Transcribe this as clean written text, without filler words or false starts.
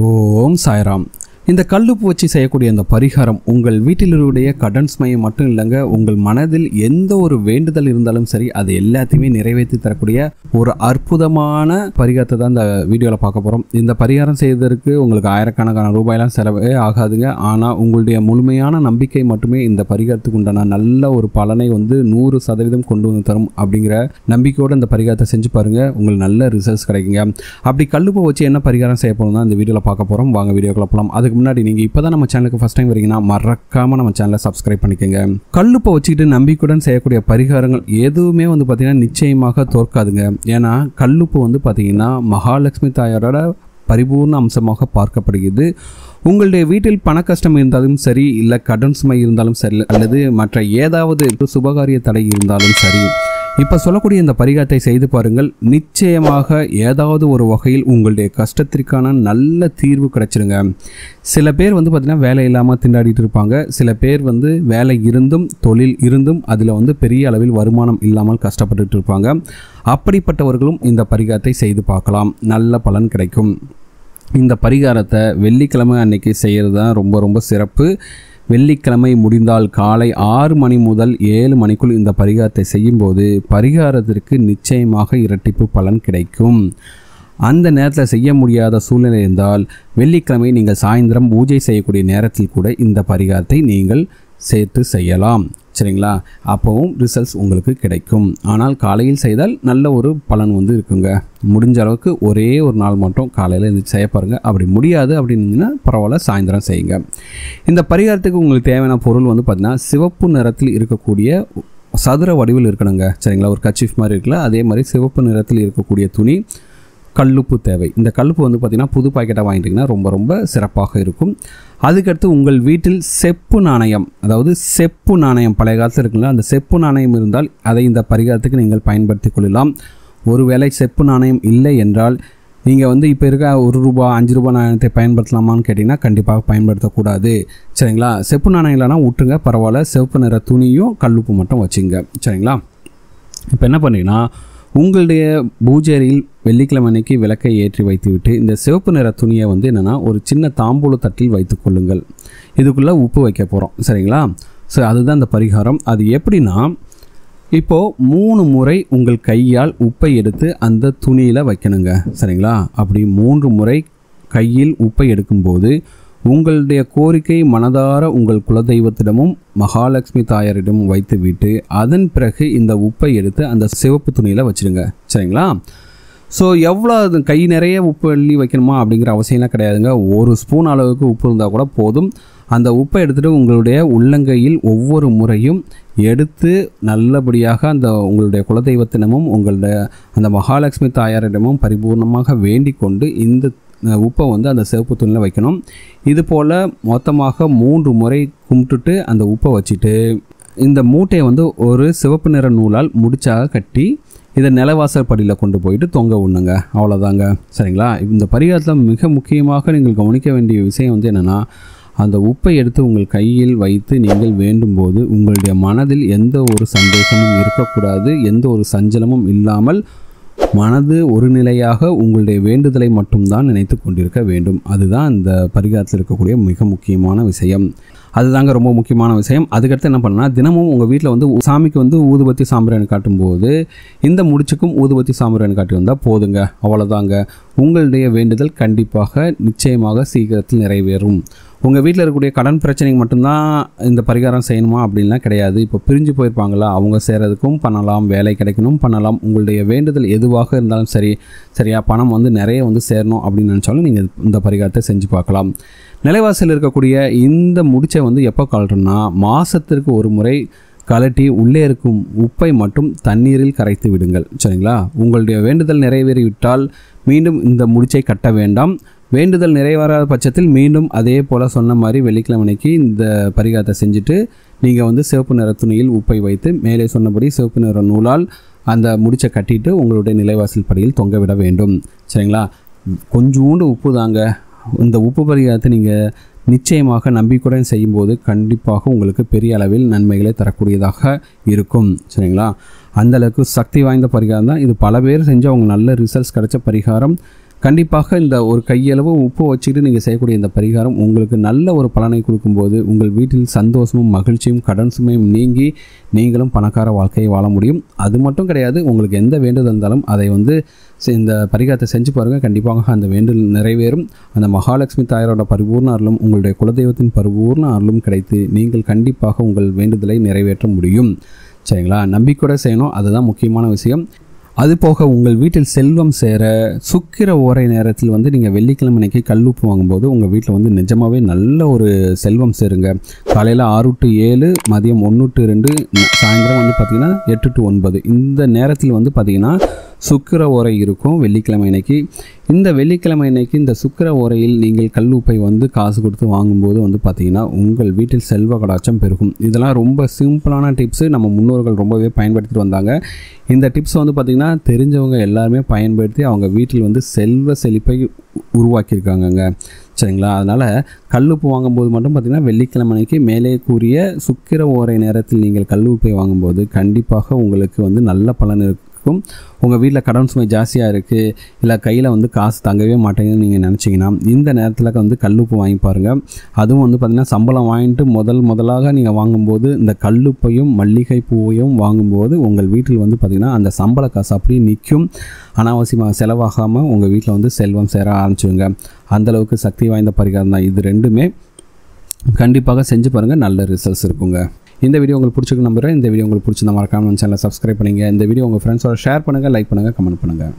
ஓம் சாய்ராம். இந்த கல்லுப்பு வச்சு செய்யக்கூடிய அந்த பரிகாரம் உங்கள் வீட்டிலுடைய கடன் சுமையை மட்டும் இல்லைங்க, உங்கள் மனதில் எந்த ஒரு வேண்டுதல் இருந்தாலும் சரி அது எல்லாத்தையுமே நிறைவேற்றி தரக்கூடிய ஒரு அற்புதமான பரிகாரத்தை தான் இந்த வீடியோவில் பார்க்க போகிறோம். இந்த பரிகாரம் செய்வதற்கு உங்களுக்கு ஆயிரக்கணக்கான ரூபாயெல்லாம் செலவே ஆகாதுங்க. ஆனால் உங்களுடைய முழுமையான நம்பிக்கை மட்டுமே இந்த பரிகாரத்துக்கு உண்டான நல்ல ஒரு பலனை 100% கொண்டு வந்து தரும் அப்படிங்கிற நம்பிக்கையோடு இந்த பரிகாரத்தை செஞ்சு பாருங்கள், உங்களுக்கு நல்ல ரிசல்ட்ஸ் கிடைக்குங்க. அப்படி கல்லுப்பை வச்சு என்ன பரிகாரம் செய்ய போகிறோம் தான் இந்த வீடியோவில் பார்க்க போகிறோம். வாங்க வீடியோக்குள்ள போகலாம். அதுக்கு முன்னாடி நீங்கள் இப்போ தான் நம்ம சேனலுக்கு ஃபஸ்ட் டைம் வரீங்கன்னா மறக்காமல் நம்ம சேனலை சப்ஸ்கிரைப் பண்ணிக்கோங்க. கல்லுப்பை வச்சுக்கிட்டு நம்பிக்கையுடன் செய்யக்கூடிய பரிகாரங்கள் எதுவுமே பார்த்தீங்கன்னா நிச்சயமாக தோற்காதுங்க. ஏன்னா கல்லுப்பு பார்த்தீங்கன்னா மகாலட்சுமி தாயாரோட பரிபூர்ண அம்சமாக பார்க்கப்படுகிறது. உங்களுடைய வீட்டில் பண கஷ்டம் இருந்தாலும் சரி, இல்லை கடன் சுமை இருந்தாலும் சரி, அல்லது மற்ற ஏதாவது சுபகாரிய தடை இருந்தாலும் சரி, இப்போ சொல்லக்கூடிய இந்த பரிகாரத்தை செய்து பாருங்கள். நிச்சயமாக ஏதாவது ஒரு வகையில் உங்களுடைய கஷ்டத்திற்கான நல்ல தீர்வு கிடைச்சிருங்க. சில பேர் பார்த்திங்கன்னா வேலை இல்லாமல் திண்டாடிட்டு இருப்பாங்க. சில பேர் வேலை இருந்தும் தொழில் இருந்தும் அதில் பெரிய அளவில் வருமானம் இல்லாமல் கஷ்டப்பட்டுட்டு இருப்பாங்க. அப்படிப்பட்டவர்களும் இந்த பரிகாரத்தை செய்து பார்க்கலாம், நல்ல பலன் கிடைக்கும். இந்த பரிகாரத்தை வெள்ளிக்கிழமை அன்னைக்கு செய்கிறது தான் ரொம்ப சிறப்பு. வெள்ளிக்கிழமை முடிந்தால் காலை 6 மணி முதல் 7 மணிக்குள் இந்த பரிகாரத்தை செய்யும்போது பரிகாரத்திற்கு நிச்சயமாக இரட்டிப்பு பலன் கிடைக்கும். அந்த நேரத்தில் செய்ய முடியாத சூழ்நிலை இருந்தால் வெள்ளிக்கிழமை நீங்கள் சாயந்தரம் பூஜை செய்யக்கூடிய நேரத்தில் கூட இந்த பரிகாரத்தை நீங்கள் சேர்த்து செய்யலாம். சரிங்களா? அப்போவும் ரிசல்ட்ஸ் உங்களுக்கு கிடைக்கும். ஆனால் காலையில் செய்தால் நல்ல ஒரு பலன் இருக்குங்க. முடிஞ்ச அளவுக்கு ஒரே ஒரு நாள் மட்டும் காலையில் இருந்து செய்ய பாருங்கள். அப்படி முடியாது அப்படின்னா பரவாயில்ல, சாயந்தரம் செய்யுங்க. இந்த பரிகாரத்துக்கு உங்களுக்கு தேவையான பொருள் பார்த்திங்கன்னா சிவப்பு நிறத்தில் இருக்கக்கூடிய சதுர வடிவில் இருக்கணுங்க. சரிங்களா? ஒரு கர்ச்சீஃப் மாதிரி இருக்குல்ல, அதே மாதிரி சிவப்பு நிறத்தில் இருக்கக்கூடிய துணி, கல்லுப்பு தேவை. இந்த கல்லுப்பு பார்த்திங்கன்னா புது பாக்கெட்டாக வாங்கிட்டிங்கன்னா ரொம்ப சிறப்பாக இருக்கும். அதுக்கடுத்து உங்கள் வீட்டில் செப்பு நாணயம், அதாவது செப்பு நாணயம் பழைய காலத்தில் இருக்குல்ல, அந்த செப்பு நாணயம் இருந்தால் அதை இந்த பரிகாரத்துக்கு நீங்கள் பயன்படுத்தி கொள்ளலாம். ஒருவேளை செப்பு நாணயம் இல்லை என்றால் நீங்கள் இப்போ இருக்க 1 ரூபா 5 ரூபா நாணயத்தை பயன்படுத்தலாமான்னு கேட்டிங்கன்னா கண்டிப்பாக பயன்படுத்தக்கூடாது. சரிங்களா? செப்பு நாணயம் இல்லைனா விட்டுருங்க, பரவாயில்ல. சிவப்பு நிற துணியும் கல்லுப்பு மட்டும் வச்சுங்க. சரிங்களா? இப்போ என்ன பண்ணிங்கன்னா உங்களுடைய பூஜையில் வெள்ளிக்கிழமை அன்னைக்கு விளக்கை ஏற்றி வைத்துவிட்டு இந்த சிவப்பு நிற துணியை என்னென்னா ஒரு சின்ன தாம்பூல தட்டில் வைத்து கொள்ளுங்கள். இதுக்குள்ளே உப்பு வைக்க போகிறோம். சரிங்களா? ஸோ அதுதான் இந்த பரிகாரம். அது எப்படின்னா, இப்போது 3 முறை உங்கள் கையால் உப்பை எடுத்து அந்த துணியில் வைக்கணுங்க. சரிங்களா? அப்படி 3 முறை கையில் உப்பை எடுக்கும்போது உங்களுடைய கோரிக்கை மனதார உங்கள் குலதெய்வத்திடமும் மகாலட்சுமி தாயாரிடமும் வைத்துவிட்டு அதன் பிறகு இந்த உப்பை எடுத்து அந்த சிவப்பு துணியில் வச்சுருங்க. சரிங்களா? ஸோ எவ்வளோ கை நிறைய உப்பு அள்ளி வைக்கணுமா அப்படிங்கிற அவசியம்லாம் கிடையாதுங்க. 1 ஸ்பூன் அளவுக்கு உப்பு இருந்தால் கூட போதும். அந்த உப்பை எடுத்துகிட்டு உங்களுடைய உள்ளங்கையில் ஒவ்வொரு முறையும் எடுத்து நல்லபடியாக அந்த உங்களுடைய குலதெய்வத்திடமும் உங்களுடைய அந்த மகாலட்சுமி தாயாரிடமும் பரிபூர்ணமாக வேண்டிக் கொண்டு இந்த உப்பை அந்த சிவப்பு துணியில் வைக்கணும். இது போல் மொத்தமாக 3 முறை கும்பிட்டுட்டு அந்த உப்பை வச்சுட்டு இந்த மூட்டையை ஒரு சிவப்பு நிற நூலால் முடிச்சாக கட்டி இதை நிலவாசல் படியில் கொண்டு போயிட்டு தொங்க விடணுங்க. அவ்வளோதாங்க. சரிங்களா? இந்த பரிகாரத்தில் மிக முக்கியமாக நீங்கள் கவனிக்க வேண்டிய விஷயம் என்னென்னா, அந்த உப்பை எடுத்து உங்கள் கையில் வைத்து நீங்கள் வேண்டும்போது உங்களுடைய மனதில் எந்த ஒரு சந்தேகமும் இருக்கக்கூடாது, எந்த ஒரு சஞ்சலமும் இல்லாமல் மனது ஒரு நிலையாக உங்களுடைய வேண்டுதலை மட்டும்தான் நினைத்து கொண்டிருக்க வேண்டும். அதுதான் இந்த பரிகாரத்தில் இருக்கக்கூடிய மிக முக்கியமான விஷயம். அதுதாங்க ரொம்ப முக்கியமான விஷயம். அதுக்கடுத்து என்ன பண்ணால், தினமும் உங்கள் வீட்டில் சாமிக்கு ஊதுபத்தி சாம்பிராணி காட்டும்போது இந்த முடிச்சுக்கும் ஊதுபத்தி சாம்பிராணி காட்டி வந்தால் போதுங்க. அவ்வளோதாங்க. உங்களுடைய வேண்டுதல் கண்டிப்பாக நிச்சயமாக சீக்கிரத்தில் நிறைவேறும். உங்கள் வீட்டில் இருக்கக்கூடிய கடன் பிரச்சனைக்கு மட்டும்தான் இந்த பரிகாரம் செய்யணுமா அப்படின்லாம் கிடையாது. இப்போ பிரிஞ்சு போயிருப்பாங்களா, அவங்க செய்கிறதுக்கும் பண்ணலாம், வேலை கிடைக்கணும் பண்ணலாம். உங்களுடைய வேண்டுதல் எதுவாக இருந்தாலும் சரி, சரியா பணம் நிறைய சேரணும் அப்படின்னு நினச்சாலும் நீங்கள் இந்த பரிகாரத்தை செஞ்சு பார்க்கலாம். நிலைவாசல் இருக்கக்கூடிய இந்த முடிச்சை எப்போ கழட்டணும்னா, மாதத்திற்கு ஒரு முறை கலட்டி உள்ளே இருக்கும் உப்பை மட்டும் தண்ணீரில் கரைத்து விடுங்கள். சரிங்களா? உங்களுடைய வேண்டுதல் நிறைவேறிவிட்டால் மீண்டும் இந்த முடிச்சை கட்ட வேண்டாம். வேண்டுதல் நிறைவேறாத பட்சத்தில் மீண்டும் அதே போல் சொன்ன மாதிரி வெள்ளிக்கிழமைக்கு இந்த பரிகாரத்தை செஞ்சுட்டு நீங்கள் சிவப்பு நிற துணியில் உப்பை வைத்து மேலே சொன்னபடி சிவப்பு நிற நூலால் அந்த முடிச்சை கட்டிட்டு உங்களுடைய நிலைவாசல் படியில் தொங்க விட வேண்டும். சரிங்களா? கொஞ்சோண்டு உப்பு தாங்க. இந்த உப்பு பரிகாரத்தை நீங்கள் நிச்சயமாக நம்பிக்கையுடன் செய்யும்போது கண்டிப்பாக உங்களுக்கு பெரிய அளவில் நன்மைகளை தரக்கூடியதாக இருக்கும். சரிங்களா? அந்தளவுக்கு சக்தி வாய்ந்த பரிகாரம் தான் இது. பல பேர் செஞ்சு அவங்க நல்ல ரிசல்ட்ஸ் கிடைச்ச பரிகாரம். கண்டிப்பாக இந்த ஒரு கையளவு உப்பு வச்சுக்கிட்டு நீங்கள் செய்யக்கூடிய இந்த பரிகாரம் உங்களுக்கு நல்ல ஒரு பலனை கொடுக்கும்போது உங்கள் வீட்டில் சந்தோஷமும் மகிழ்ச்சியும் கடன் சுமையும் நீங்கி நீங்களும் பணக்கார வாழ்க்கையை வாழ முடியும். அது மட்டும் கிடையாது, உங்களுக்கு எந்த வேண்டுதல் இருந்தாலும் அதை இந்த பரிகாரத்தை செஞ்சு பாருங்கள். கண்டிப்பாக அந்த வேண்டுதல் நிறைவேறும். அந்த மகாலட்சுமி தாயாரோட பரிபூர்ண அருளும் உங்களுடைய குலதெய்வத்தின் பரிபூர்ண அருளும் கிடைத்து நீங்கள் கண்டிப்பாக உங்கள் வேண்டுதலை நிறைவேற்ற முடியும். சரிங்களா? நம்பிக்கையோட செய்யணும், அதுதான் முக்கியமான விஷயம். அதுபோக உங்கள் வீட்டில் செல்வம் சேர சுக்கிர ஓரை நேரத்தில் நீங்கள் வெள்ளிக்கிழமை அன்னைக்கு கல்லுப்பு வாங்கும்போது உங்கள் வீட்டில் நிஜமாகவே நல்ல ஒரு செல்வம் சேருங்க. காலையில் 6 to 7, மதியம் 1 to 2, சாயந்தரம் பார்த்திங்கன்னா 8 to 9 இந்த நேரத்தில் பார்த்திங்கன்னா சுக்கிர ஓரை இருக்கும் வெள்ளிக்கிழமை அன்னைக்கு. இந்த வெள்ளிக்கிழமை அன்னைக்கு இந்த சுக்கிர ஓரையில் நீங்கள் கல்லுப்பை காசு கொடுத்து வாங்கும்போது பார்த்திங்கன்னா உங்கள் வீட்டில் செல்வ கடாட்சம் பெருகும். இதெல்லாம் ரொம்ப சிம்பிளான டிப்ஸு, நம்ம முன்னோர்கள் ரொம்பவே பயன்படுத்திட்டு வந்தாங்க. இந்த டிப்ஸ் பார்த்திங்கன்னா தெரிஞ்சவங்க எல்லாருமே பயன்படுத்தி அவங்க வீட்டில் செல்வ செழிப்பை உருவாக்கியிருக்காங்கங்க. சரிங்களா? அதனால் கல்லுப்பு வாங்கும்போது மட்டும் பார்த்திங்கன்னா வெள்ளிக்கிழமை அன்னைக்கு மேலே கூறிய சுக்கிர ஓரை நேரத்தில் நீங்கள் கல்லுப்பை வாங்கும்போது கண்டிப்பாக உங்களுக்கு நல்ல பலன் இருக்கும். உங்கள் வீட்டில் கடன் சுமை ஜாஸ்தியாக இருக்குது, இல்லை கையில் காசு தங்கவே மாட்டேங்குதுன்னு நீங்கள் நினச்சிங்கன்னா இந்த நேரத்தில் கல்லுப்பு வாங்கி பாருங்கள். அதுவும் பார்த்திங்கன்னா சம்பளம் வாங்கிட்டு முதலாக நீங்கள் வாங்கும்போது இந்த கல்லுப்பையும் மல்லிகை பூவையும் வாங்கும்போது உங்கள் வீட்டில் பார்த்திங்கன்னா அந்த சம்பள காசு அப்படியே நிற்கும். அனாவசியமாக செலவாகாமல் உங்கள் வீட்டில் செல்வம் சேர ஆரம்பிச்சுங்க. அந்தளவுக்கு சக்தி வாய்ந்த பரிகாரம் தான் இது. ரெண்டுமே கண்டிப்பாக செஞ்சு பாருங்கள், நல்ல ரிசல்ட்ஸ் இருக்குங்க. இந்த வீடியோ உங்களுக்கு பிடிச்சிருக்கு நம்புகிறேன். இந்த வீடியோ உங்களுக்கு பிடிச்சிருந்தா மறக்காம சேனலை சப்ஸ்கிரைப் பண்ணுங்கள். இந்த வீடியோ உங்கள் ஃப்ரெண்ட்ஸோட ஷேர் பண்ணுங்கள், லைக் பண்ணுங்கள், கமெண்ட் பண்ணுங்கள்.